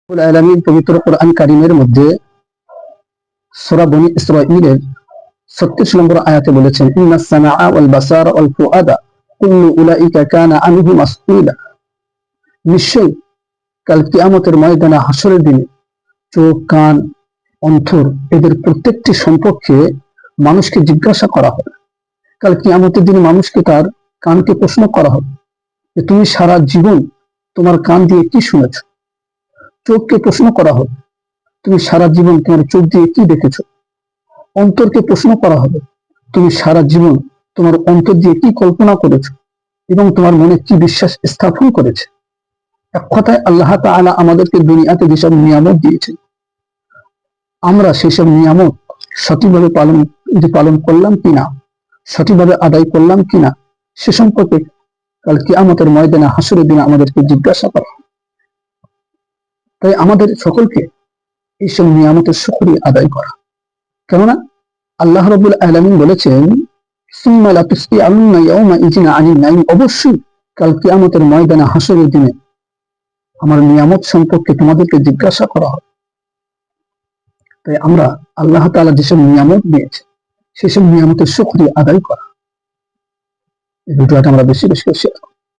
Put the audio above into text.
রব্বুল আলামিন পবিত্র কোরআন কারীমের মধ্যে সূরা বনী ইসরাঈলের 36 নম্বর আয়াতে বলেছেন, ইন্নাস সামআ ওয়াল বাসারা ওয়াল ফুআদা কুল্লু উলাইকা কানা আনহু মাসউলা। নিশ্চয়ই কাল কিয়ামতের ময়দানে হাসরের দিনে চোখ, কান, অন্তর এদের প্রত্যেকটি সম্পর্কে মানুষকে জিজ্ঞাসা করা হবে। কাল কিয়ামতের দিনে মানুষকে তার কানকে প্রশ্ন করা হবে যে তুমি সারা জীবন তোমার কান দিয়ে কি শুনেছ। চোখকে প্রশ্ন করা হবে তুমি সারা জীবন তোমার চোখ দিয়ে কি দেখেছো। অন্তরকে প্রশ্ন করা হবে তুমি সারা জীবন তোমার অন্তর দিয়ে কি কল্পনা করেছো এবং তোমার মনে কি বিশ্বাস স্থাপন করেছে। এক কথায় আল্লাহ তাআলা আমাদেরকে দুনিয়াতে যেসব নিয়ামত দিয়েছেন, আমরা সেসব নিয়ামত সঠিকভাবে পালন করলাম কিনা, সঠিকভাবে আদায় করলাম কিনা, সে সম্পর্কে কাল কিয়ামতের ময়দানে হাসরের দিনে আমাদেরকে জিজ্ঞাসা করা। তাই আমাদের সকলকে এইসব নিয়ামতের শুকরিয়া আদায় করা। কেননা আল্লাহ রাব্বুল আলামিন বলেছেন, সুম্মা লাতুসআলুন্না ইয়াওমাইযিন আনিন নাঈম, অবশ্যই কাল কিয়ামতের ময়দানে হাসরের দিনে আমার নিয়ামত সম্পর্কে তোমাদেরকে জিজ্ঞাসা করা হবে। তাই আমরা আল্লাহ তাআলা যেসব নিয়ামত দিয়েছে সেসব নিয়ামতের শুকরিয়া আদায় করা। এই ভিডিওটা আমরা বেশি বেশি শেয়ার